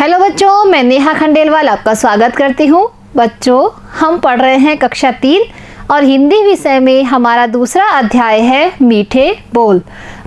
Hello बच्चों, मैं नेहा खंडेलवाल आपका स्वागत करती हूँ। बच्चों, हम पढ़ रहे हैं कक्षा 3 और हिंदी विषय में हमारा दूसरा अध्याय है मीठे बोल।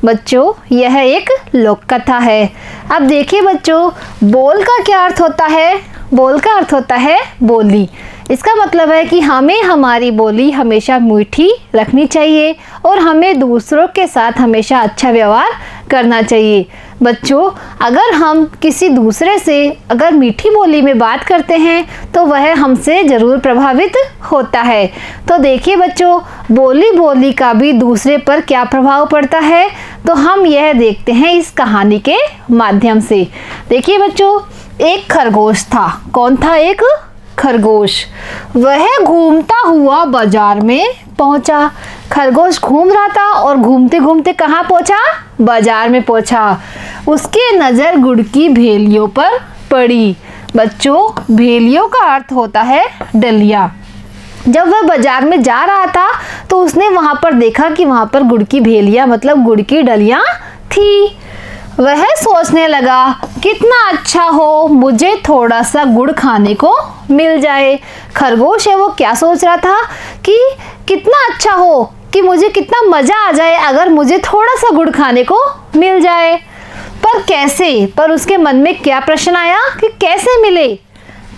बच्चों, यह एक लोक कथा है। अब देखिए बच्चों, बोल का क्या अर्थ होता है? बोल का अर्थ होता है बोली। इसका मतलब है कि हमें हमारी बोली हमेशा मीठी रखनी चाहिए और हमें दूसरों के साथ हमेशा अच्छा व्यवहार करना चाहिए। बच्चों, अगर हम किसी दूसरे से अगर मीठी बोली में बात करते हैं तो वह हमसे ज़रूर प्रभावित होता है। तो देखिए बच्चों, बोली बोली का भी दूसरे पर क्या प्रभाव पड़ता है, तो हम यह देखते हैं इस कहानी के माध्यम से। देखिए बच्चों, एक खरगोश था। कौन था? एक खरगोश। वह घूमता हुआ बाजार में पहुंचा। खरगोश घूम रहा था और घूमते घूमते कहाँ पहुंचा? बाजार में पहुंचा। उसकी नज़र गुड़ की भेलियों पर पड़ी। बच्चों, भेलियों का अर्थ होता है डलिया। जब वह बाजार में जा रहा था तो उसने वहां पर देखा कि वहां पर गुड़ की भेलियां मतलब गुड़ की डलियां थी। वह सोचने लगा, कितना अच्छा हो मुझे थोड़ा सा गुड़ खाने को मिल जाए। खरगोश है वो क्या सोच रहा था कि कितना अच्छा हो कि मुझे कितना मज़ा आ जाए अगर मुझे थोड़ा सा गुड़ खाने को मिल जाए। पर कैसे? पर उसके मन में क्या प्रश्न आया कि कैसे मिले?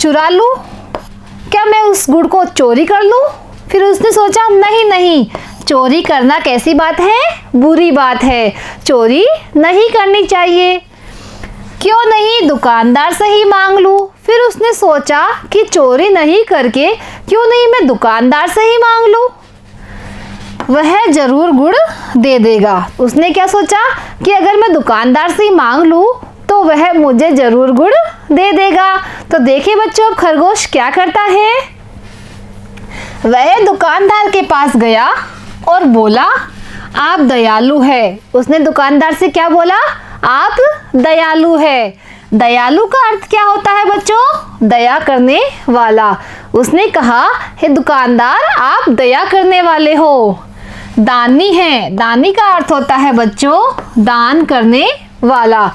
चुरा लूं? क्या मैं उस गुड़ को चोरी कर लूं? फिर उसने सोचा, नहीं नहीं, चोरी करना कैसी बात है? बुरी बात है। चोरी नहीं करनी चाहिए। क्यों नहीं दुकानदार से ही मांग लूं? फिर उसने सोचा कि चोरी नहीं करके क्यों नहीं मैं दुकानदार से ही मांग लूं, वह जरूर गुड़ दे देगा। उसने क्या सोचा कि अगर मैं दुकानदार से ही मांग लूं तो वह मुझे जरूर गुड़ दे देगा। तो देखिए बच्चों, अब खरगोश क्या करता है। वह दुकानदार के पास गया और बोला, आप दयालु है। उसने दुकानदार से क्या बोला? आप दयालु है। दयालु का अर्थ क्या होता है बच्चों? दया करने वाला। उसने कहा, हे दुकानदार, आप दया करने वाले हो। दानी है। दानी का अर्थ होता है बच्चों दान करने वाला।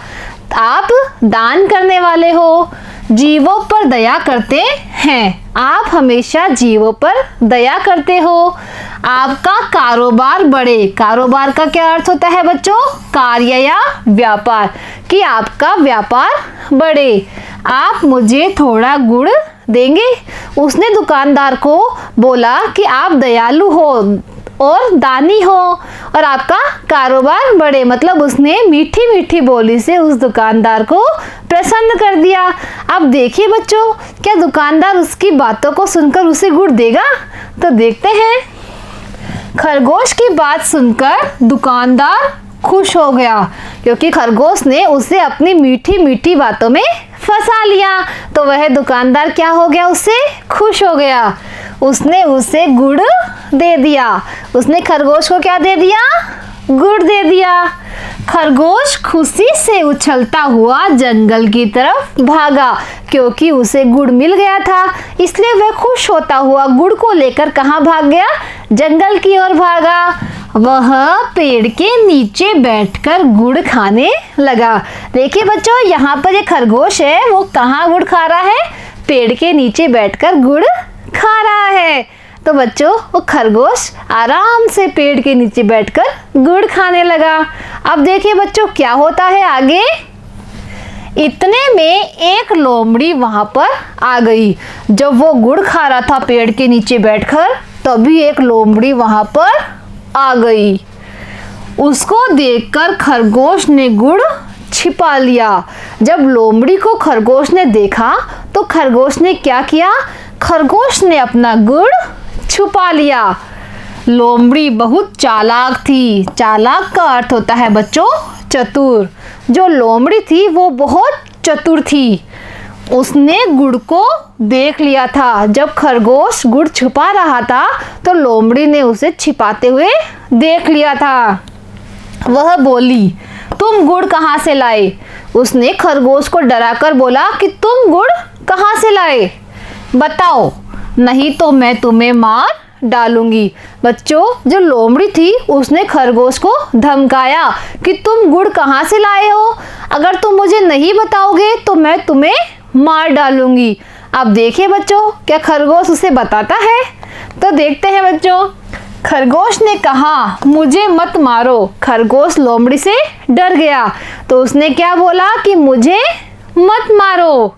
आप दान करने वाले हो, जीवों पर दया करते हैं। आप हमेशा जीवों पर दया करते हो। आपका कारोबार बढ़े। कारोबार का क्या अर्थ होता है बच्चों? कार्य या व्यापार, कि आपका व्यापार बढ़े। आप मुझे थोड़ा गुड़ देंगे? उसने दुकानदार को बोला कि आप दयालु हो और दानी हो और आपका कारोबार बढ़े। मतलब उसने मीठी मीठी बोली से उस दुकानदार को प्रसन्न कर दिया। अब देखिए बच्चों, क्या दुकानदार उसकी बातों को सुनकर उसे गुड़ देगा? तो देखते हैं। खरगोश की बात सुनकर दुकानदार खुश हो गया, क्योंकि खरगोश ने उसे अपनी मीठी मीठी बातों में फंसा लिया। तो वह दुकानदार क्या हो गया? उससे खुश हो गया। उसने उसे गुड़ दे दिया। उसने खरगोश को क्या दे दिया? गुड़ दे दिया। खरगोश खुशी से उछलता हुआ जंगल की तरफ भागा, क्योंकि उसे गुड़ मिल गया था। इसलिए वह खुश होता हुआ गुड़ को लेकर कहाँ भाग गया? जंगल की ओर भागा। वह पेड़ के नीचे बैठकर गुड़ खाने लगा। देखिए बच्चों, यहाँ पर ये खरगोश है वो कहाँ गुड़ खा रहा है? पेड़ के नीचे बैठकर गुड़ खा रहा है। तो बच्चों, वो खरगोश आराम से पेड़ के नीचे बैठकर गुड़ खाने लगा। अब देखिए बच्चों, क्या होता है आगे। इतने में एक लोमड़ी वहां पर आ गई। जब वो गुड़ खा रहा था पेड़ के नीचे बैठकर, तभी एक लोमड़ी वहां पर आ गई। उसको देखकर खरगोश ने गुड़ छिपा लिया। जब लोमड़ी को खरगोश ने देखा तो खरगोश ने क्या किया? खरगोश ने अपना गुड़ छुपा लिया। लोमड़ी बहुत चालाक थी। चालाक का अर्थ होता है बच्चों चतुर। जो लोमड़ी थी वो बहुत चतुर थी। उसने गुड़ को देख लिया था। जब खरगोश गुड़ छुपा रहा था तो लोमड़ी ने उसे छिपाते हुए देख लिया था। वह बोली, तुम गुड़ कहाँ से लाए? उसने खरगोश को डराकर बोला कि तुम गुड़ कहाँ से लाए, बताओ, नहीं तो मैं तुम्हें मार डालूंगी। बच्चों, जो लोमड़ी थी उसने खरगोश को धमकाया कि तुम गुड़ कहाँ से लाए हो? अगर तुम मुझे नहीं बताओगे तो मैं तुम्हें मार डालूंगी। अब देखिए बच्चों, क्या खरगोश उसे बताता है? तो देखते हैं बच्चों। खरगोश ने कहा, मुझे मत मारो। खरगोश लोमड़ी से डर गया, तो उसने क्या बोला कि मुझे मत मारो,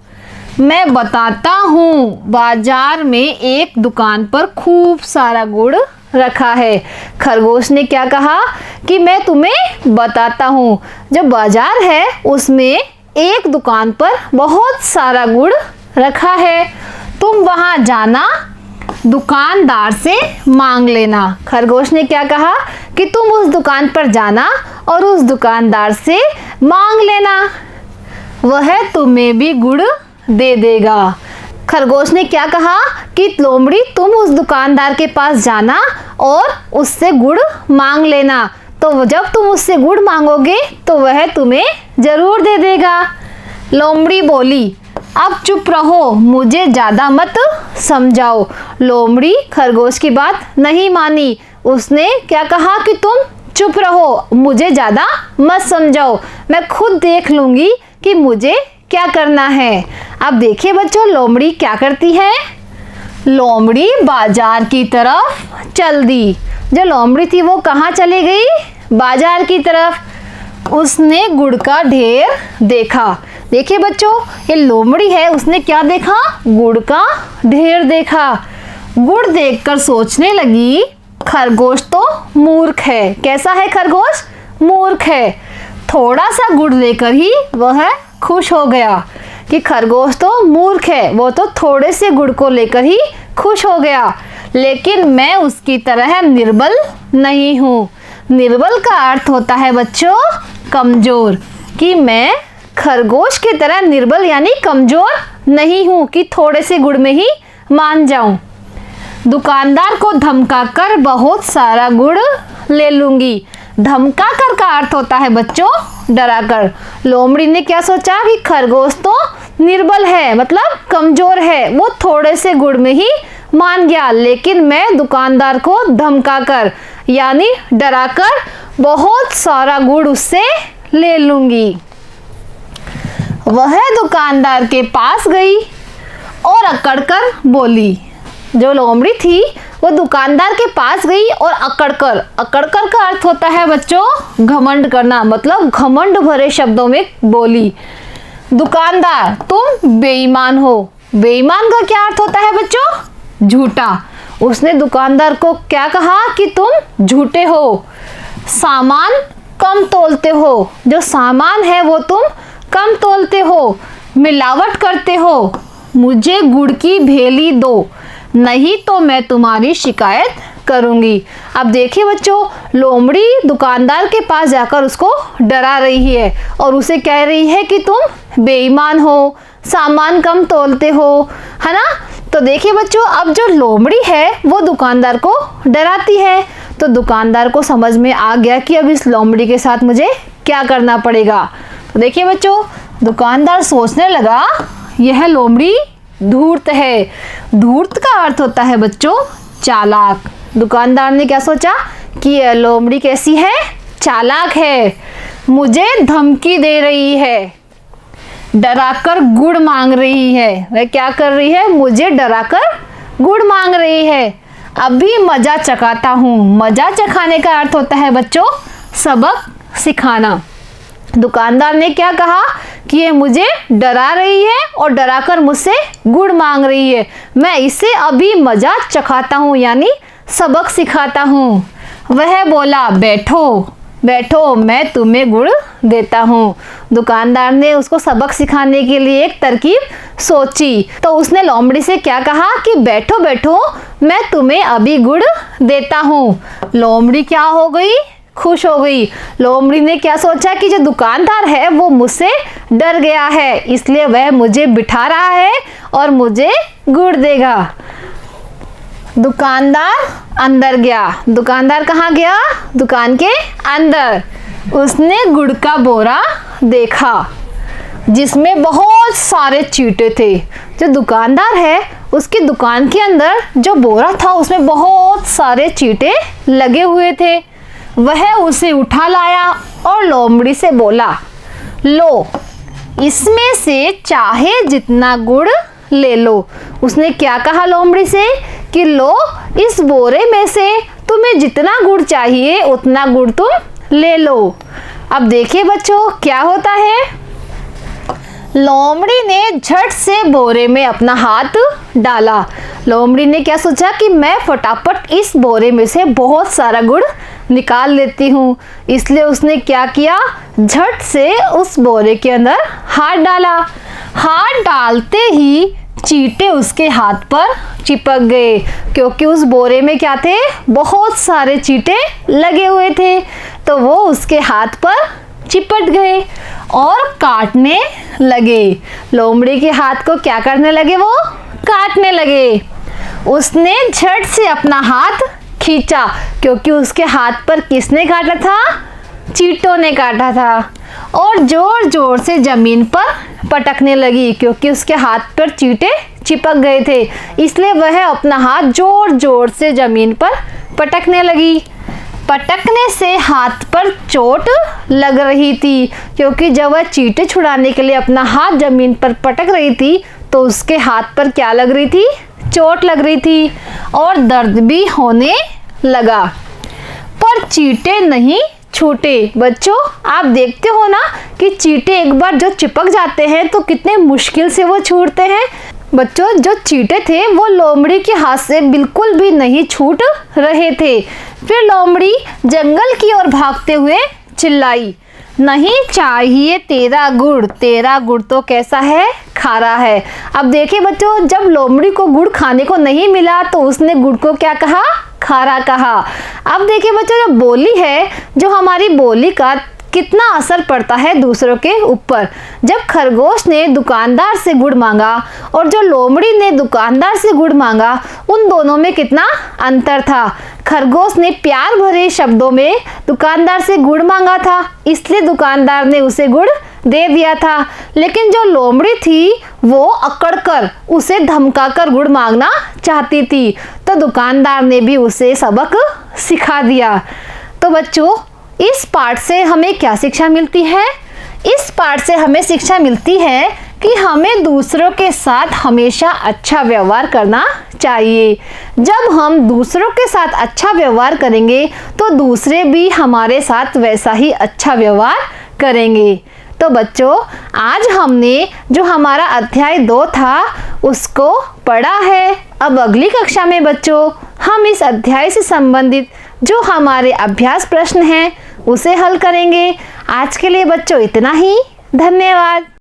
मैं बताता हूँ। बाजार में एक दुकान पर खूब सारा गुड़ रखा है। खरगोश ने क्या कहा कि मैं तुम्हें बताता हूँ। जो बाजार है उसमें एक दुकान पर बहुत सारा गुड़ रखा है, तुम वहां जाना, दुकानदार से मांग लेना। खरगोश ने क्या कहा कि तुम उस दुकान पर जाना और उस दुकानदार से मांग लेना, वह तुम्हें भी गुड़ दे देगा। खरगोश ने क्या कहा कि लोमड़ी तुम उस दुकानदार के पास जाना और उससे गुड़ मांग लेना, तो जब तुम उससे गुड़ मांगोगे तो वह तुम्हें जरूर दे देगा। लोमड़ी बोली, अब चुप रहो, मुझे ज़्यादा मत समझाओ। लोमड़ी खरगोश की बात नहीं मानी। उसने क्या कहा कि तुम चुप रहो, मुझे ज़्यादा मत समझाओ, मैं खुद देख लूँगी कि मुझे क्या करना है। अब देखिए बच्चों, लोमड़ी क्या करती है। लोमड़ी बाजार की तरफ चल दी। जो लोमड़ी थी वो कहाँ चली गई? बाजार की तरफ। उसने गुड़ का ढेर देखा। देखिए बच्चों, ये लोमड़ी है, उसने क्या देखा? गुड़ का ढेर देखा। गुड़ देखकर सोचने लगी, खरगोश तो मूर्ख है। कैसा है खरगोश? मूर्ख है। थोड़ा सा गुड़ लेकर ही वह खुश हो गया कि खरगोश तो मूर्ख है, वो तो थोड़े से गुड़ को लेकर ही खुश हो गया, लेकिन मैं उसकी तरह निर्बल नहीं हूँ। निर्बल का अर्थ होता है बच्चों कमजोर, कि मैं खरगोश की तरह निर्बल यानी कमजोर नहीं हूँ कि थोड़े से गुड़ में ही मान जाऊं। दुकानदार को धमकाकर बहुत सारा गुड़ ले लूंगी। धमकाकर का अर्थ होता है बच्चों डराकर। लोमड़ी ने क्या सोचा कि खरगोश तो निर्बल है, मतलब कमजोर है, वो थोड़े से गुड़ में ही मान गया, लेकिन मैं दुकानदार को धमकाकर यानी डराकर बहुत सारा गुड़ उससे ले लूंगी। वह दुकानदार के पास गई और अकड़कर बोली। जो लोमड़ी थी वो दुकानदार के पास गई और अकड़कर। अकड़कर का अर्थ होता है बच्चों घमंड करना, मतलब घमंड भरे शब्दों में बोली, दुकानदार तुम बेईमान हो। बेईमान का क्या अर्थ होता है बच्चों? झूठा। उसने दुकानदार को क्या कहा कि तुम झूठे हो, सामान कम तोलते हो। जो सामान है वो तुम कम तोलते हो, मिलावट करते हो। मुझे गुड़ की भेली दो, नहीं तो मैं तुम्हारी शिकायत करूंगी। अब देखिए बच्चों, लोमड़ी दुकानदार के पास जाकर उसको डरा रही है और उसे कह रही है कि तुम बेईमान हो, सामान कम तोलते हो, है ना। तो देखिए बच्चों, अब जो लोमड़ी है वो दुकानदार को डराती है, तो दुकानदार को समझ में आ गया कि अब इस लोमड़ी के साथ मुझे क्या करना पड़ेगा। तो देखिए बच्चों, दुकानदार सोचने लगा यह लोमड़ी धूर्त है। धूर्त का अर्थ होता है बच्चों चालाक। दुकानदार ने क्या सोचा कि यह लोमड़ी कैसी है? चालाक है, मुझे धमकी दे रही है, डराकर गुड़ मांग रही है। वह क्या कर रही है? मुझे डराकर गुड़ मांग रही है। अभी मजा चखाता हूँ। मजा चखाने का अर्थ होता है बच्चों सबक सिखाना। दुकानदार ने क्या कहा कि ये मुझे डरा रही है और डराकर मुझसे गुड़ मांग रही है, मैं इसे अभी मजा चखाता हूँ यानी सबक सिखाता हूँ। वह बोला, बैठो बैठो, मैं तुम्हें गुड़ देता हूँ। दुकानदार ने उसको सबक सिखाने के लिए एक तरकीब सोची, तो उसने लोमड़ी से क्या कहा कि बैठो बैठो, मैं तुम्हें अभी गुड़ देता हूँ। लोमड़ी क्या हो गई? खुश हो गई। लोमड़ी ने क्या सोचा कि जो दुकानदार है वो मुझसे डर गया है, इसलिए वह मुझे बिठा रहा है और मुझे गुड़ देगा। दुकानदार अंदर गया। दुकानदार कहाँ गया? दुकान के अंदर। उसने गुड़ का बोरा देखा जिसमें बहुत सारे चींटे थे। जो दुकानदार है उसकी दुकान के अंदर जो बोरा था उसमें बहुत सारे चींटे लगे हुए थे। वह उसे उठा लाया और लोमड़ी से बोला, लो इसमें से चाहे जितना गुड़ ले लो। उसने क्या कहा लोमड़ी से कि लो इस बोरे में से तुम्हें जितना गुड़ चाहिए उतना गुड़ तुम ले लो। अब देखिए बच्चों क्या होता है। लोमड़ी ने झट से बोरे में अपना हाथ डाला। लोमड़ी ने क्या सोचा कि मैं फटाफट इस बोरे में से बहुत सारा गुड़ निकाल लेती हूँ, इसलिए उसने क्या किया, झट से उस बोरे के अंदर हाथ डाला। हाथ डालते ही चींटे उसके हाथ पर चिपक गए, क्योंकि उस बोरे में क्या थे, बहुत सारे चींटे लगे हुए थे। तो वो उसके हाथ पर चिपट गए और काटने लगे। लोमड़ी के हाथ को क्या करने लगे, वो काटने लगे। उसने झट से अपना हाथ खींचा, क्योंकि उसके हाथ पर किसने काटा था, चींटों ने काटा था, और जोर जोर से जमीन पर पटकने लगी, क्योंकि उसके हाथ पर चींटे चिपक गए थे, इसलिए वह अपना हाथ जोर जोर से जमीन पर पटकने लगी। पटकने से हाथ पर चोट लग रही थी, क्योंकि जब वह चींटे छुड़ाने के लिए अपना हाथ जमीन पर पटक रही थी तो उसके हाथ पर क्या लग रही थी, चोट लग रही थी और दर्द भी होने लगा। पर चींटे नहीं छूटे। बच्चों आप देखते हो ना कि चींटे एक बार जो चिपक जाते हैं तो कितने मुश्किल से वो छूटते हैं। बच्चों जो चींटे थे वो लोमड़ी के हाथ से बिल्कुल भी नहीं छूट रहे थे। फिर लोमड़ी जंगल की ओर भागते हुए चिल्लाई, नहीं चाहिए तेरा गुड़ तो कैसा है, खारा है। अब देखिए बच्चों, जब लोमड़ी को गुड़ खाने को नहीं मिला तो उसने गुड़ को क्या कहा, खारा कहा। अब देखिए बच्चों, जो बोली है, जो हमारी बोली का कितना असर पड़ता है दूसरों के ऊपर। जब खरगोश ने दुकानदार से गुड़ मांगा और जो लोमड़ी ने दुकानदार से गुड़ मांगा, उन दोनों में कितना अंतर था। खरगोश ने प्यार भरे शब्दों में दुकानदार से गुड़ मांगा था, इसलिए दुकानदार ने उसे गुड़ दे दिया था। लेकिन जो लोमड़ी थी वो अकड़कर उसे धमकाकर गुड़ मांगना चाहती थी, तो दुकानदार ने भी उसे सबक सिखा दिया। तो बच्चों इस पाठ से हमें क्या शिक्षा मिलती है? इस पाठ से हमें शिक्षा मिलती है कि हमें दूसरों के साथ हमेशा अच्छा व्यवहार करना चाहिए। जब हम दूसरों के साथ अच्छा व्यवहार करेंगे तो दूसरे भी हमारे साथ वैसा ही अच्छा व्यवहार करेंगे। तो बच्चों आज हमने जो हमारा अध्याय 2 था उसको पढ़ा है। अब अगली कक्षा में बच्चों हम इस अध्याय से संबंधित जो हमारे अभ्यास प्रश्न हैं उसे हल करेंगे। आज के लिए बच्चों इतना ही। धन्यवाद।